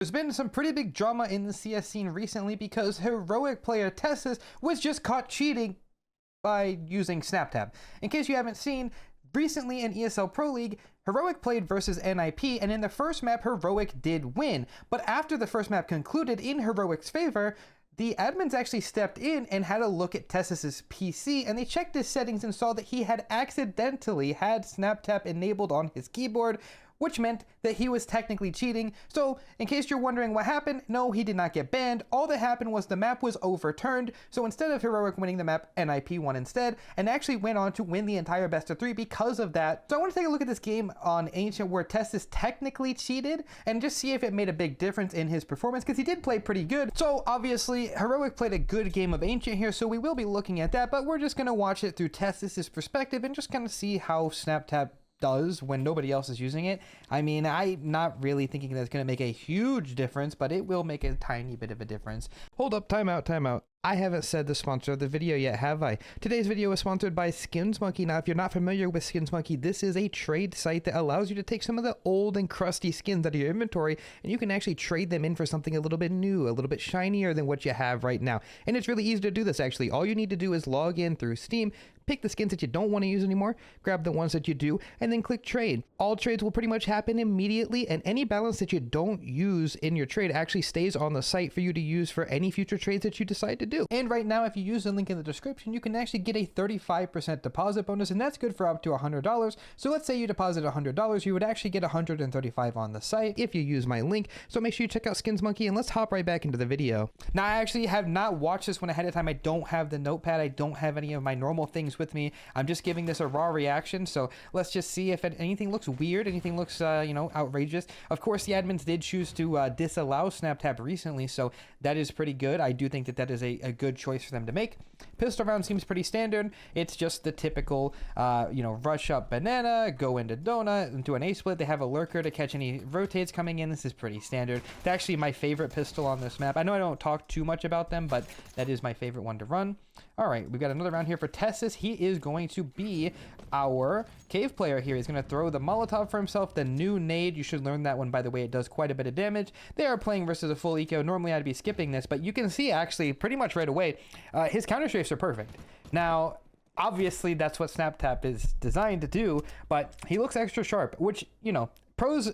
There's been some pretty big drama in the CS scene recently because heroic player Tessus was just caught cheating by using SnapTap. In case you haven't seen, recently in ESL Pro League, Heroic played versus NIP, and in the first map, Heroic did win. But after the first map concluded in Heroic's favor, the admins actually stepped in and had a look at Tessus's PC, and they checked his settings and saw that he had accidentally had SnapTap enabled on his keyboard, which meant that he was technically cheating. So in case you're wondering what happened, no, he did not get banned. All that happened was the map was overturned. So instead of Heroic winning the map, NIP won instead, and actually went on to win the entire best of 3 because of that. So I want to take a look at this game on Ancient where Tessus technically cheated and just see if it made a big difference in his performance, because he did play pretty good. So obviously Heroic played a good game of Ancient here, so we will be looking at that, but we're just going to watch it through Tessus's perspective and just kind of see how SnapTap does when nobody else is using it. I mean, I'm not really thinking that's going to make a huge difference, but it will make a tiny bit of a difference. Hold up, time out. I haven't said the sponsor of the video yet, have I? Today's video is sponsored by SkinsMonkey. Now, if you're not familiar with SkinsMonkey, this is a trade site that allows you to take some of the old and crusty skins out of your inventory, and you can actually trade them in for something a little bit new, a little bit shinier than what you have right now. And it's really easy to do this, actually. All you need to do is log in through Steam, pick the skins that you don't want to use anymore, grab the ones that you do, and then click trade. All trades will pretty much happen immediately, and any balance that you don't use in your trade actually stays on the site for you to use for any future trades that you decide to do. And right now, if you use the link in the description, you can actually get a 35% deposit bonus, and that's good for up to $100. So let's say you deposit $100, you would actually get $135 on the site if you use my link. So make sure you check out SkinsMonkey, and let's hop right back into the video. Now, I actually have not watched this one ahead of time. I don't have the notepad. I don't have any of my normal things with me. I'm just giving this a raw reaction. So let's just see if anything looks weird, anything looks, outrageous. Of course, the admins did choose to disallow SnapTap recently, so that is pretty good. I do think that that is a good choice for them to make. Pistol round seems pretty standard. It's just the typical, rush up banana, go into donut, into an A-split. They have a lurker to catch any rotates coming in. This is pretty standard. It's actually my favorite pistol on this map. I know I don't talk too much about them, but that is my favorite one to run. All right, we've got another round here for Tessus. He is going to be our cave player here. He's going to throw the Molotov for himself, the new nade. You should learn that one, by the way. It does quite a bit of damage. They are playing versus a full eco. Normally, I'd be skipping this, but you can see actually pretty much right away, his counter strafes are perfect. Now, obviously, that's what SnapTap is designed to do, but he looks extra sharp, which, pros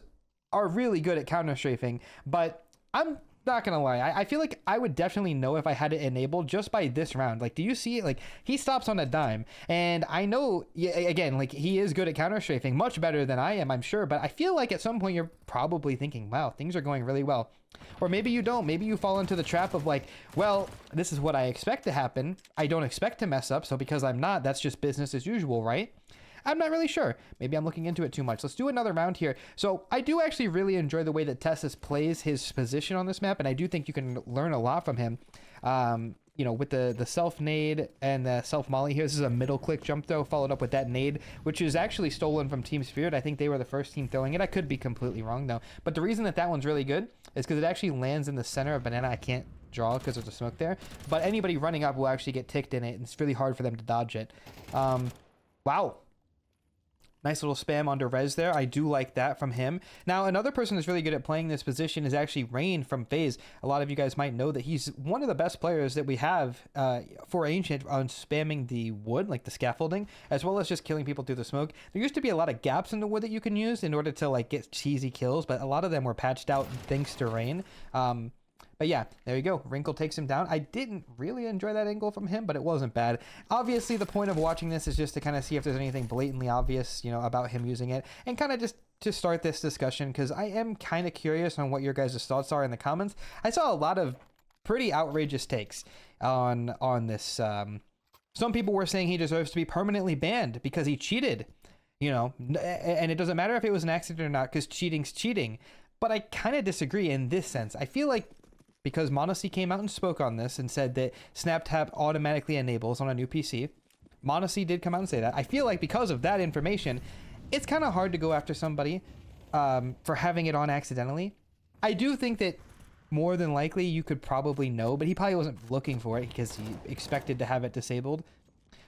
are really good at counter strafing, but I'm not gonna lie, I feel like I would definitely know if I had it enabled just by this round. Like, do you see it? Like, he stops on a dime, and I know, again, like, he is good at counter strafing, much better than I am, I'm sure, but I feel like at some point you're probably thinking, wow, things are going really well. Or maybe you don't. Maybe you fall into the trap of like, well, this is what I expect to happen. I don't expect to mess up, so because I'm not, that's just business as usual, right? I'm not really sure. Maybe I'm looking into it too much. Let's do another round here. So I do actually really enjoy the way that Tessus plays his position on this map, and I do think you can learn a lot from him. With the self nade and the self molly here. This is a middle click jump throw followed up with that nade, which is actually stolen from Team Spirit. I think they were the first team throwing it. I could be completely wrong though. But the reason that that one's really good is because it actually lands in the center of banana. I can't draw because there's a smoke there, but anybody running up will actually get ticked in it, and it's really hard for them to dodge it. Wow. Nice little spam under res there. I do like that from him. Now, another person that's really good at playing this position is actually Rain from FaZe. A lot of you guys might know that he's one of the best players that we have for Ancient on spamming the wood, like the scaffolding, as well as just killing people through the smoke. There used to be a lot of gaps in the wood that you can use in order to like get cheesy kills, but a lot of them were patched out thanks to Rain. But yeah, there you go. Wrinkle takes him down. I didn't really enjoy that angle from him, but it wasn't bad. Obviously, the point of watching this is just to kind of see if there's anything blatantly obvious, about him using it, and kind of just to start this discussion, because I am kind of curious on what your guys' thoughts are in the comments. I saw a lot of pretty outrageous takes on this. Some people were saying he deserves to be permanently banned because he cheated, and it doesn't matter if it was an accident or not, because cheating's cheating. But I kind of disagree in this sense. I feel like because m0NESY came out and spoke on this and said that SnapTap automatically enables on a new PC. m0NESY did come out and say that. I feel like because of that information, it's kind of hard to go after somebody for having it on accidentally. I do think that more than likely you could probably know, but he probably wasn't looking for it because he expected to have it disabled.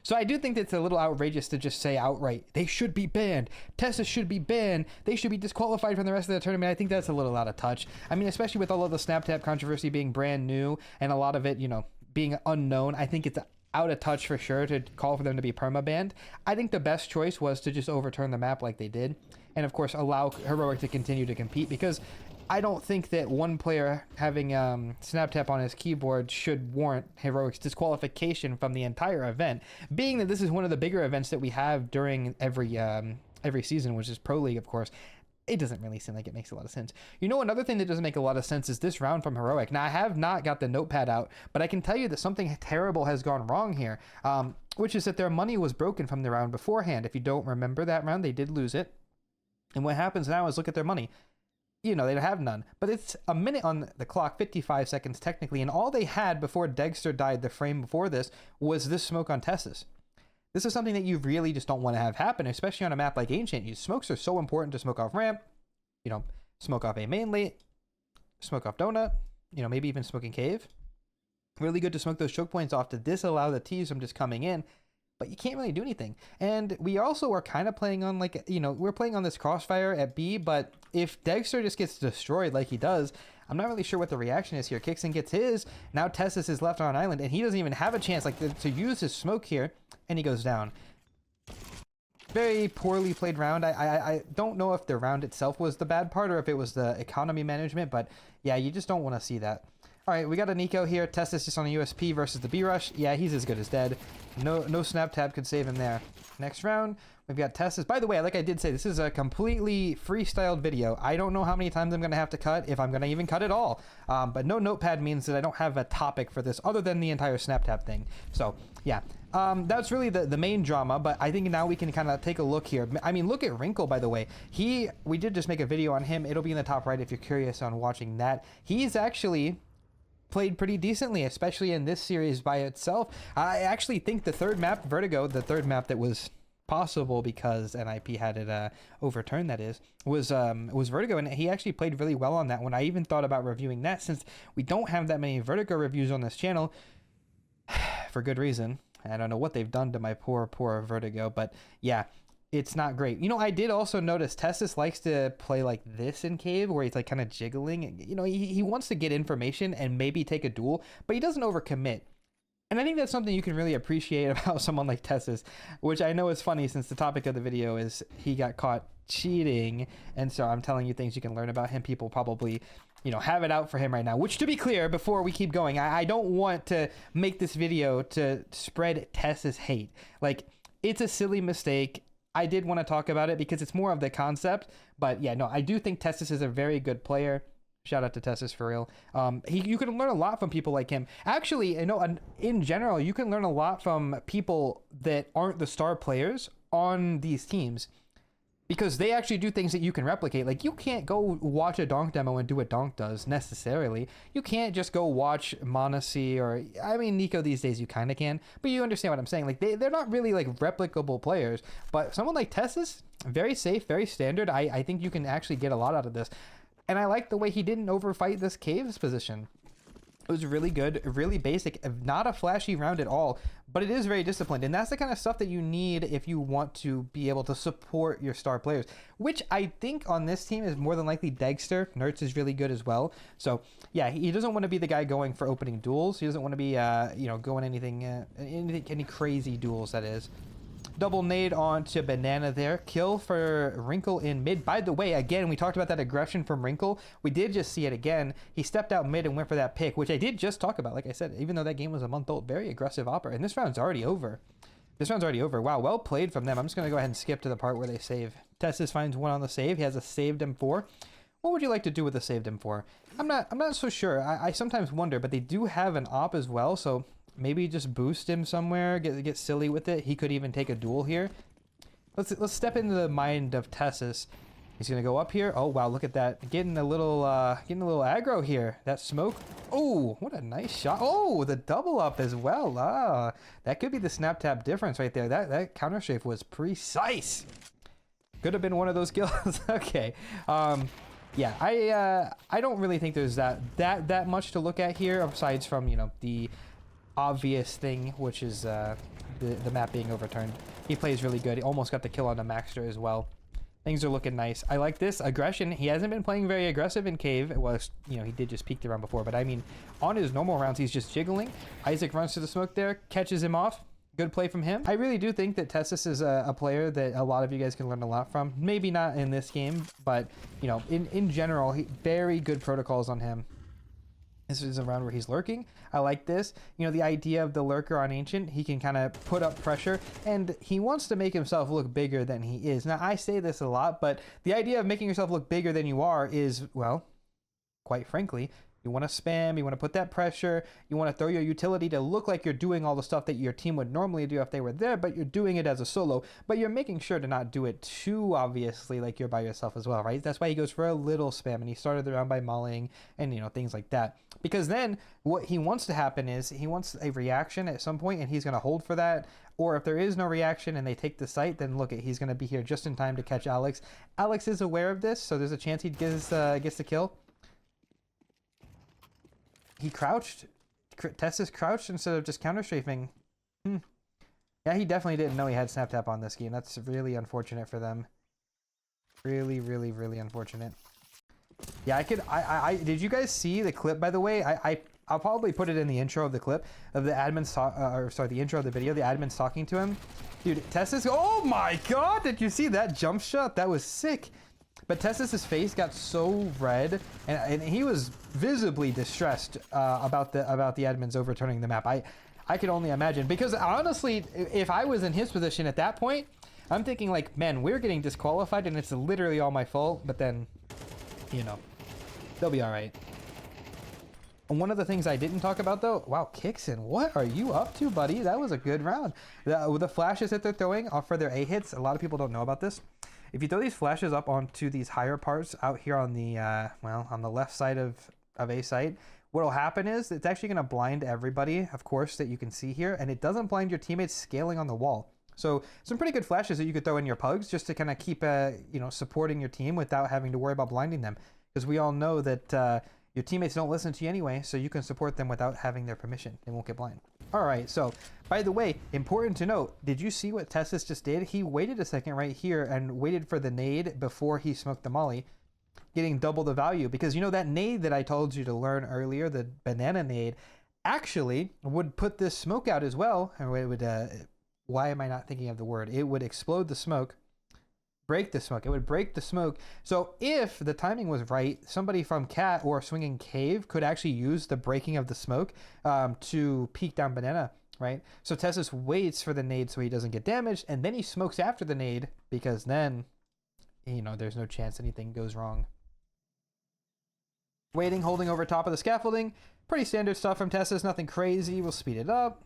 So I do think it's a little outrageous to just say outright, they should be banned. TeSeS should be banned. They should be disqualified from the rest of the tournament. I think that's a little out of touch. I mean, especially with all of the SnapTap controversy being brand new and a lot of it, you know, being unknown, I think it's out of touch for sure to call for them to be perma-banned. I think the best choice was to just overturn the map like they did. And of course, allow Heroic to continue to compete, because I don't think that one player having SnapTap on his keyboard should warrant Heroic's disqualification from the entire event, being that this is one of the bigger events that we have during every season, which is Pro League, of course. It doesn't really seem like it makes a lot of sense. You know, another thing that doesn't make a lot of sense is this round from Heroic. Now, I have not got the notepad out, but I can tell you that something terrible has gone wrong here, which is that their money was broken from the round beforehand. If you don't remember that round, they did lose it. And what happens now is look at their money. You know, they have none, but it's a minute on the clock, 55 seconds technically, and all they had before Degster died the frame before this was this smoke on TeSeS. This is something that you really just don't want to have happen, especially on a map like Ancient. Smokes are so important to smoke off ramp, you know, smoke off A main late, smoke off donut, you know, maybe even smoking cave. Really good to smoke those choke points off to disallow the T's from just coming in. But you can't really do anything. And we also are kind of playing on, like, you know, we're playing on this crossfire at B, but if Degster just gets destroyed like he does, I'm not really sure what the reaction is here. Kixen gets his, now TeSeS is left on an island, and he doesn't even have a chance, like, to use his smoke here, and he goes down. Very poorly played round. I don't know if the round itself was the bad part or if it was the economy management, but yeah, you just don't want to see that. All right, we got a Nico here. TeSeS just on a USP versus the B-Rush. Yeah, he's as good as dead. No SnapTap could save him there. Next round, we've got TeSeS. By the way, like I did say, this is a completely freestyled video. I don't know how many times I'm going to have to cut, if I'm going to even cut at all. But no notepad means that I don't have a topic for this other than the entire SnapTap thing. So, yeah. That's really the main drama, but I think now we can kind of take a look here. I mean, look at Wrinkle, by the way. We did just make a video on him. It'll be in the top right if you're curious on watching that. He's actually played pretty decently, especially in this series by itself. I actually think the third map, Vertigo, the third map that was possible because NIP had it overturned, that is, was Vertigo, and he actually played really well on that one. I even thought about reviewing that since we don't have that many Vertigo reviews on this channel, for good reason. I don't know what they've done to my poor Vertigo, but yeah, it's not great. You know, I did also notice TeSeS likes to play like this in Cave, where he's like kind of jiggling. You know, he wants to get information and maybe take a duel, but he doesn't overcommit. And I think that's something you can really appreciate about someone like TeSeS, which I know is funny since the topic of the video is he got caught cheating. And so I'm telling you things you can learn about him. People probably, you know, have it out for him right now, which, to be clear, before we keep going, I don't want to make this video to spread TeSeS hate. Like, it's a silly mistake. I did want to talk about it because it's more of the concept, but yeah, no, I do think TeSeS is a very good player. Shout out to TeSeS for real. You can learn a lot from people like him. Actually, you know, in general, you can learn a lot from people that aren't the star players on these teams, because they actually do things that you can replicate. Like, you can't go watch a donk demo and do what donk does necessarily. You can't just go watch Monacy or, I mean, Nico these days you kind of can, but you understand what I'm saying. Like, they're not really like replicable players, but someone like TeSeS, very safe, very standard. I think you can actually get a lot out of this. And I like the way he didn't overfight this Caves position. It was really good, really basic, not a flashy round at all, but it is very disciplined. And that's the kind of stuff that you need if you want to be able to support your star players, which I think on this team is more than likely Degster. Nerds is really good as well. So yeah, he doesn't want to be the guy going for opening duels. He doesn't want to be, you know, going any crazy duels, that is. Double nade onto Banana there. Kill for Wrinkle in mid. By the way, again, we talked about that aggression from Wrinkle. We did just see it again. He stepped out mid and went for that pick, which I did just talk about. Like I said, even though that game was a month old, very aggressive opera. And this round's already over. This round's already over. Wow, well played from them. I'm just going to go ahead and skip to the part where they save. TeSeS finds one on the save. He has a saved M4. What would you like to do with a saved M4? I'm not so sure. I sometimes wonder, but they do have an op as well, so maybe just boost him somewhere, get silly with it. He could even take a duel here. Let's step into the mind of TeSeS. He's gonna go up here. Oh wow, look at that. Getting a little aggro here. That smoke. Oh, what a nice shot. Oh, the double up as well. That could be the SnapTap difference right there. That counter strafe was precise. Could have been one of those kills. Okay. Yeah, I don't really think there's that much to look at here, aside from, you know, the obvious thing, which is the map being overturned. He plays really good. He almost got the kill on the Maxter as well. Things are looking nice. I like this aggression. He hasn't been playing very aggressive in Cave. Well, you know, he did just peek the round before, but I mean, on his normal rounds, he's just jiggling. Isaac runs to the smoke there, catches him off. Good play from him. I really do think that Tessus is a player that a lot of you guys can learn a lot from. Maybe not in this game, but, you know, in general, very good protocols on him. This is a round where he's lurking. I like this. You know, the idea of the lurker on Ancient, he can kind of put up pressure, and he wants to make himself look bigger than he is. Now, I say this a lot, but the idea of making yourself look bigger than you are is, well, quite frankly, you want to spam, you want to put that pressure, you want to throw your utility to look like you're doing all the stuff that your team would normally do if they were there, but you're doing it as a solo, but you're making sure to not do it too obviously like you're by yourself as well, right? That's why he goes for a little spam, and he started the round by mollying and, you know, things like that. Because then what he wants to happen is he wants a reaction at some point, and he's going to hold for that. Or if there is no reaction and they take the site, then look, he's going to be here just in time to catch Alex. Alex is aware of this, so there's a chance he gets the kill. He crouched. Tessus crouched instead of just counter-strafing. Yeah, he definitely didn't know he had Snap Tap on this game. That's really unfortunate for them. Really, really, really unfortunate. Yeah, did you guys see the clip, by the way? I'll probably put it in the intro of the clip of the admins, the intro of the video, the admins talking to him. Dude, Tessus, oh my God, did you see that jump shot? That was sick. But Tessus's face got so red, and he was visibly distressed about the admins overturning the map. I could only imagine, because honestly, if I was in his position at that point, I'm thinking like, man, we're getting disqualified, and it's literally all my fault. But then, you know, they'll be all right. And one of the things I didn't talk about though, wow, Kixen, what are you up to, buddy? That was a good round. The flashes that they're throwing are for their A hits. A lot of people don't know about this. If you throw these flashes up onto these higher parts out here on the, on the left side of A site, what'll happen is it's actually going to blind everybody, of course, that you can see here, and it doesn't blind your teammates scaling on the wall. So some pretty good flashes that you could throw in your pugs just to kind of keep, supporting your team without having to worry about blinding them. Because we all know that your teammates don't listen to you anyway, so you can support them without having their permission. They won't get blind. All right, so by the way, important to note, did you see what Tessus just did? He waited a second right here and waited for the nade before he smoked the molly, getting double the value. Because you know that nade that I told you to learn earlier, the banana nade, actually would put this smoke out as well. Or it would, why am I not thinking of the word? It would explode the smoke. Break the smoke. It would break the smoke. So if the timing was right, somebody from Cat or Swinging Cave could actually use the breaking of the smoke to peek down banana, right? So Tessus waits for the nade so he doesn't get damaged, and then he smokes after the nade, because then, you know, there's no chance anything goes wrong. Waiting, holding over top of the scaffolding. Pretty standard stuff from Tessus, nothing crazy. We'll speed it up.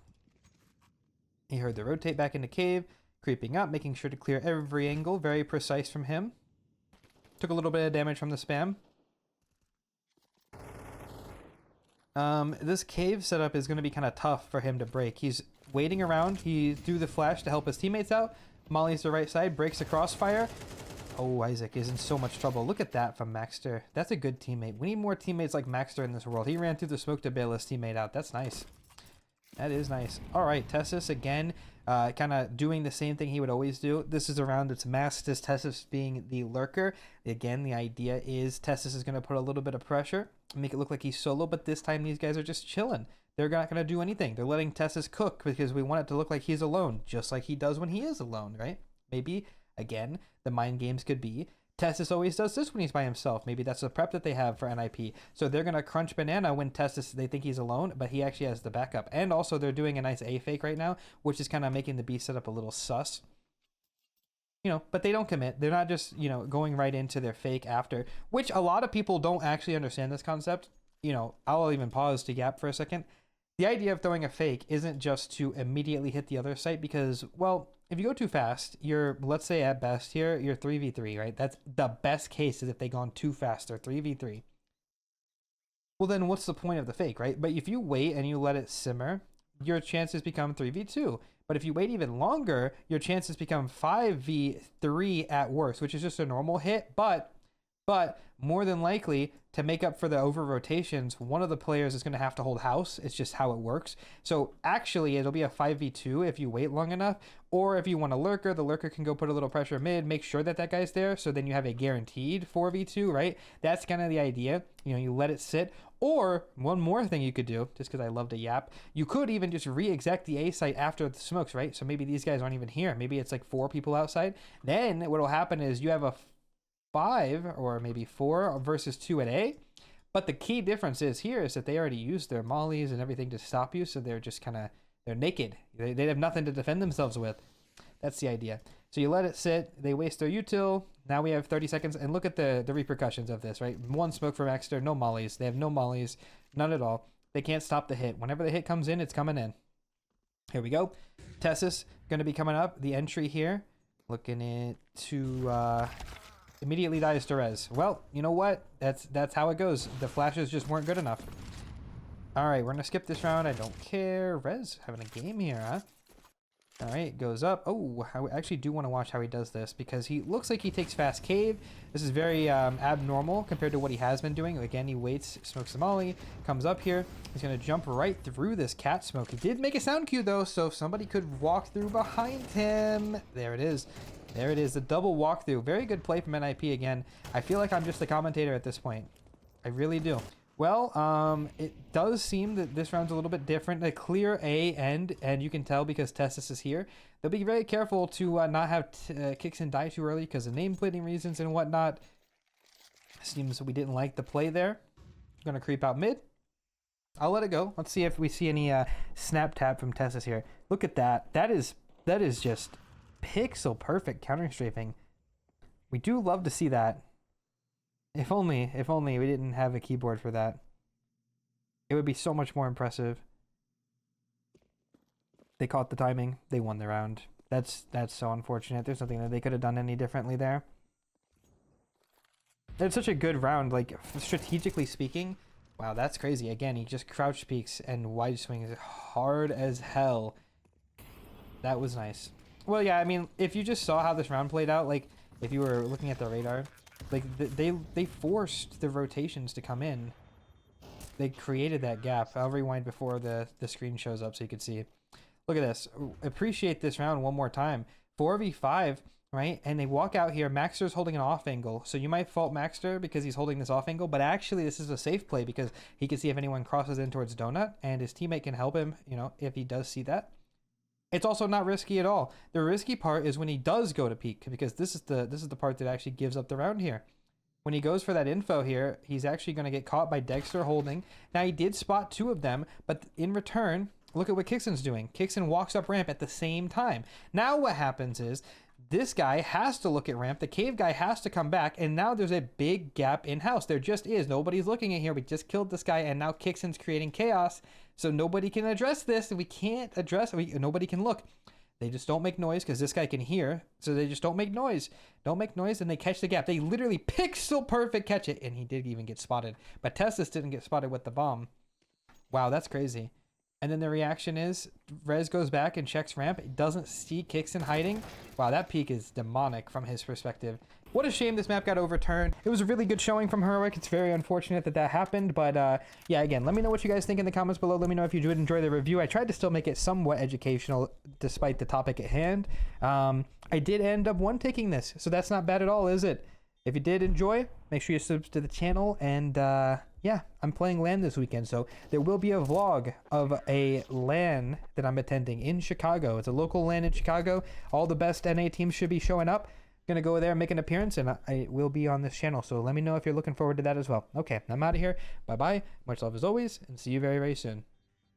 He heard the rotate back into Cave. Creeping up, making sure to clear every angle. Very precise from him. Took a little bit of damage from the spam. This cave setup is going to be kind of tough for him to break. He's waiting around. He threw the flash to help his teammates out. Molly's the right side, breaks the crossfire. Oh, Isaac is in so much trouble. Look at that from Maxter. That's a good teammate. We need more teammates like Maxter in this world. He ran through the smoke to bail his teammate out. That's nice. That is nice. All right, Tessus again. Kind of doing the same thing he would always do. This is a round that's masked as Tessus being the lurker. Again, the idea is Tessus is going to put a little bit of pressure, make it look like he's solo, but this time these guys are just chilling. They're not going to do anything. They're letting Tessus cook because we want it to look like he's alone, just like he does when he is alone, right? Maybe, again, the mind games could be Tessus always does this when he's by himself. Maybe that's the prep that they have for NIP. So they're going to crunch banana when Tessus, they think he's alone, but he actually has the backup. And also they're doing a nice A fake right now, which is kind of making the B setup a little sus. You know, but they don't commit. They're not just, you know, going right into their fake after, which a lot of people don't actually understand this concept. You know, I'll even pause to gap for a second. The idea of throwing a fake isn't just to immediately hit the other site because, well, if you go too fast, you're, let's say at best here, you're 3v3, right? That's the best case is if they gone too fast, they're 3v3. Well, then what's the point of the fake, right? But if you wait and you let it simmer, your chances become 3v2. But if you wait even longer, your chances become 5v3 at worst, which is just a normal hit. But But more than likely, to make up for the over rotations, one of the players is going to have to hold house. It's just how it works. So actually, it'll be a 5v2 if you wait long enough. Or if you want a lurker, the lurker can go put a little pressure mid, make sure that that guy's there. So then you have a guaranteed 4v2, right? That's kind of the idea. You know, you let it sit. Or one more thing you could do, just because I love to yap, you could even just re-exec the A site after the smokes, right? So maybe these guys aren't even here. Maybe it's like 4 people outside. Then what will happen is you have a 5 or maybe 4 versus 2 at A. But the key difference is here is that they already used their mollies and everything to stop you. So they're just kind of, they're naked. They have nothing to defend themselves with. That's the idea. So you let it sit. They waste their util. Now we have 30 seconds. And look at the repercussions of this, right? 1 smoke from Exeter, no mollies. They have no mollies, none at all. They can't stop the hit. Whenever the hit comes in, it's coming in. Here we go. TeSeS going to be coming up. The entry here. Looking at to... immediately dies to res. Well, you know what? That's how it goes. The flashes just weren't good enough. All right, we're gonna skip this round. I don't care. Res having a game here, huh? All right, goes up. Oh, I actually do want to watch how he does this because he looks like he takes fast cave. This is very abnormal compared to what he has been doing. Again, he waits, smokes the molly, comes up here. He's gonna jump right through this cat smoke. He did make a sound cue though, so if somebody could walk through behind him. There it is. There it is, the double walkthrough. Very good play from NIP again. I feel like I'm just a commentator at this point. I really do. Well, it does seem that this round's a little bit different. A clear A end, and you can tell because TeSeS is here. They'll be very careful to not have Kixen die too early because of nameplating reasons and whatnot. Seems we didn't like the play there. Gonna creep out mid. I'll let it go. Let's see if we see any snap tap from TeSeS here. Look at that. That is just pixel perfect counter strafing. We do love to see that. If only we didn't have a keyboard for that. It would be so much more impressive. They caught the timing. They won the round. That's so unfortunate. There's nothing that they could have done any differently there. It's such a good round, like strategically speaking. Wow, that's crazy. Again, he just crouch peeks and wide swings hard as hell. That was nice. Well, yeah, I mean, if you just saw how this round played out, like, if you were looking at the radar, like, they forced the rotations to come in. They created that gap. I'll rewind before the screen shows up so you can see. Look at this. Appreciate this round one more time. 4v5, right? And they walk out here. Maxter's holding an off angle. So you might fault Maxter because he's holding this off angle, but actually this is a safe play because he can see if anyone crosses in towards Donut, and his teammate can help him, you know, if he does see that. It's also not risky at all. The risky part is when he does go to peek, because this is the part that actually gives up the round here. When he goes for that info here, he's actually going to get caught by Dexter holding. Now he did spot 2 of them, but in return, look at what Kixen's doing. Kixen walks up ramp at the same time. Now what happens is this guy has to look at ramp. The cave guy has to come back, and now there's a big gap in house. There just is. Nobody's looking at here. We just killed this guy, and now Kixen's creating chaos. So nobody can address this. We can't address it. Nobody can look. They just don't make noise because this guy can hear. So they just don't make noise. Don't make noise, and they catch the gap. They literally pixel perfect catch it, and he did even get spotted. But TeSeS didn't get spotted with the bomb. Wow, that's crazy. And then the reaction is Rez goes back and checks ramp. It doesn't see Kixen hiding. Wow, that peek is demonic from his perspective. What a shame this map got overturned. It was a really good showing from Heroic. It's very unfortunate that that happened. But yeah, again, let me know what you guys think in the comments below. Let me know if you did enjoy the review. I tried to still make it somewhat educational despite the topic at hand. I did end up one-taking this, so that's not bad at all, is it? If you did enjoy, make sure you subscribe to the channel. And yeah, I'm playing LAN this weekend, so there will be a vlog of a LAN that I'm attending in Chicago. It's a local LAN in Chicago. All the best NA teams should be showing up. Gonna go there and make an appearance, and I will be on this channel, so let me know if you're looking forward to that as well. Okay, I'm out of here. Bye bye, much love as always, and see you very, very soon.